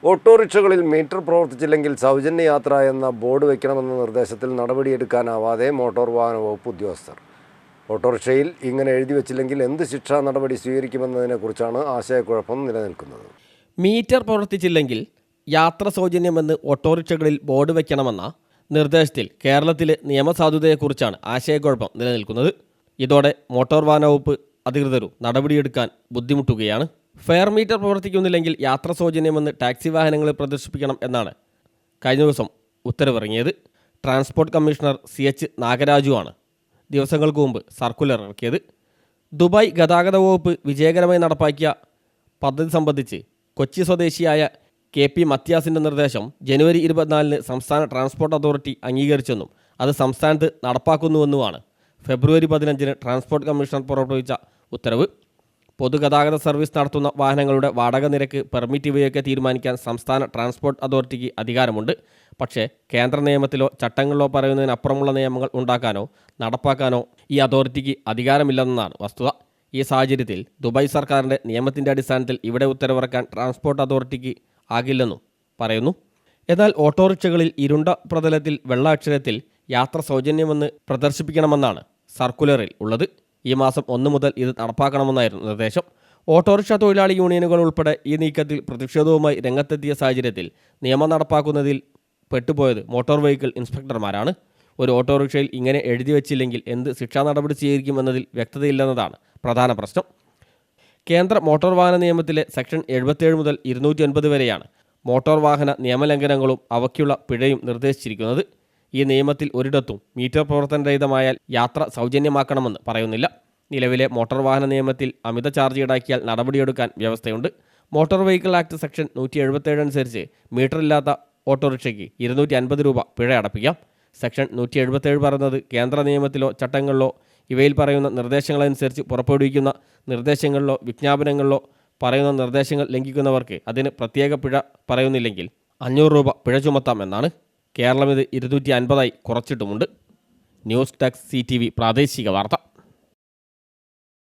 ഓട്ടോറിക്ഷകളിൽ metre പ്രവർത്തിച്ചില്ലെങ്കിൽ സൗജന്യ യാത്ര എന്ന ബോർഡ് വയ്ക്കണമെന്ന നിർദ്ദേശത്തിൽ നടപടിയെടുക്കാനാവാതെ മോട്ടോർ വാഹന വകുപ്പ് ഉദ്യോഗസ്ഥർ. ഓട്ടോറിക്ഷയിൽ ഇങ്ങനെ എഴുതി വച്ചില്ലെങ്കിൽ എന്ത് ശിക്ഷാ നടപടി സ്വീകരിക്കുമെന്നതിനെക്കുറിച്ചാണ് ആശയക്കുഴപ്പം നിലനിൽക്കുന്നത്. മീറ്റർ പ്രവർത്തിച്ചില്ലെങ്കിൽ യാത്ര സൗജന്യമെന്ന് ഓട്ടോറിക്ഷകളിൽ ബോർഡ് വയ്ക്കണമെന്ന നിർദ്ദേശത്തിൽ കേരളത്തിലെ നിയമസാധുതയെക്കുറിച്ചാണ് ആശയക്കുഴപ്പം നിലനിൽക്കുന്നത്. ഇതോടെ മോട്ടോർ വാഹന വകുപ്പ് അധികൃതരും നടപടിയെടുക്കാൻ ബുദ്ധിമുട്ടുകയാണ്. ഫെയർ മീറ്റർ പ്രവർത്തിക്കുന്നില്ലെങ്കിൽ യാത്ര സൗജന്യമെന്ന് ടാക്സി വാഹനങ്ങളിൽ പ്രദർശിപ്പിക്കണം എന്നാണ് കഴിഞ്ഞ ദിവസം ഉത്തരവിറങ്ങിയത്. ട്രാൻസ്പോർട്ട് കമ്മീഷണർ CH നാഗരാജുവാണ് ദിവസങ്ങൾക്ക് മുമ്പ് സർക്കുലർ ഇറക്കിയത്. ദുബായ് ഗതാഗത വകുപ്പ് വിജയകരമായി നടപ്പാക്കിയ പദ്ധതി സംബന്ധിച്ച് കൊച്ചി സ്വദേശിയായ KP മത്യാസിൻ്റെ നിർദ്ദേശം ജനുവരി 24 സംസ്ഥാന ട്രാൻസ്പോർട്ട് അതോറിറ്റി അംഗീകരിച്ചെന്നും അത് സംസ്ഥാനത്ത് നടപ്പാക്കുന്നുവെന്നുമാണ് ഫെബ്രുവരി 15 ട്രാൻസ്പോർട്ട് കമ്മീഷണർ പുറപ്പെടുവിച്ച ഉത്തരവ്. പൊതുഗതാഗത സർവീസ് നടത്തുന്ന വാഹനങ്ങളുടെ വാടക നിരക്ക്, പെർമിറ്റ് ഇവയൊക്കെ തീരുമാനിക്കാൻ സംസ്ഥാന ട്രാൻസ്പോർട്ട് അതോറിറ്റിക്ക് അധികാരമുണ്ട്. പക്ഷേ കേന്ദ്ര നിയമത്തിലോ ചട്ടങ്ങളിലോ പറയുന്നതിനപ്പുറമുള്ള നിയമങ്ങൾ ഉണ്ടാക്കാനോ നടപ്പാക്കാനോ ഈ അതോറിറ്റിക്ക് അധികാരമില്ലെന്നാണ് വസ്തുത. ഈ സാഹചര്യത്തിൽ ദുബായ് സർക്കാരിൻ്റെ നിയമത്തിൻ്റെ അടിസ്ഥാനത്തിൽ ഇവിടെ ഉത്തരവിറക്കാൻ ട്രാൻസ്പോർട്ട് അതോറിറ്റിക്ക് ആകില്ലെന്നും പറയുന്നു. എന്നാൽ ഓട്ടോറിക്ഷകളിൽ ഇരുണ്ട പ്രതലത്തിൽ വെള്ള അക്ഷരത്തിൽ യാത്ര സൗജന്യമെന്ന് പ്രദർശിപ്പിക്കണമെന്നാണ് സർക്കുലറിൽ ഉള്ളത്. ഈ മാസം 1 മുതൽ ഇത് നടപ്പാക്കണമെന്നായിരുന്നു നിർദ്ദേശം. ഓട്ടോറിക്ഷ തൊഴിലാളി യൂണിയനുകൾ ഉൾപ്പെടെ ഈ നീക്കത്തിൽ പ്രതിഷേധവുമായി രംഗത്തെത്തിയ സാഹചര്യത്തിൽ നിയമം നടപ്പാക്കുന്നതിൽ പെട്ടുപോയത് മോട്ടോർ വെഹിക്കിൾ ഇൻസ്പെക്ടർമാരാണ്. ഒരു ഓട്ടോറിക്ഷയിൽ ഇങ്ങനെ എഴുതി വച്ചില്ലെങ്കിൽ എന്ത് ശിക്ഷാ നടപടി സ്വീകരിക്കുമെന്നതിൽ വ്യക്തതയില്ലെന്നതാണ് പ്രധാന പ്രശ്നം. കേന്ദ്ര മോട്ടോർ വാഹന നിയമത്തിലെ സെക്ഷൻ 77 മുതൽ 209 വരെയാണ് മോട്ടോർ വാഹന നിയമലംഘനങ്ങളും അവയ്ക്കുള്ള പിഴയും നിർദ്ദേശിച്ചിരിക്കുന്നത്. ഈ നിയമത്തിൽ ഒരിടത്തും മീറ്റർ പ്രവർത്തനരഹിതമായാൽ യാത്ര സൗജന്യമാക്കണമെന്ന് പറയുന്നില്ല. നിലവിലെ മോട്ടോർ വാഹന നിയമത്തിൽ അമിത ചാർജ് ഈടാക്കിയാൽ നടപടിയെടുക്കാൻ വ്യവസ്ഥയുണ്ട്. മോട്ടോർ വെഹിക്കിൾ ആക്ട് സെക്ഷൻ 177 അനുസരിച്ച് മീറ്ററില്ലാത്ത ഓട്ടോറിക്ഷയ്ക്ക് 250 രൂപ പിഴ അടപ്പിക്കാം. സെക്ഷൻ 177 പറയുന്നത് കേന്ദ്ര നിയമത്തിലോ ചട്ടങ്ങളിലോ ഇവയിൽ പറയുന്ന നിർദ്ദേശങ്ങളനുസരിച്ച് പുറപ്പെടുവിക്കുന്ന നിർദ്ദേശങ്ങളിലോ വിജ്ഞാപനങ്ങളിലോ പറയുന്ന നിർദ്ദേശങ്ങൾ ലംഘിക്കുന്നവർക്ക് അതിന് പ്രത്യേക പിഴ പറയുന്നില്ലെങ്കിൽ 500 രൂപ പിഴ ചുമത്താം എന്നാണ്. കേരളം ഇത് 250 കുറച്ചിട്ടുമുണ്ട്. ന്യൂസ് ഡെസ്ക് CTV പ്രാദേശിക വാർത്ത.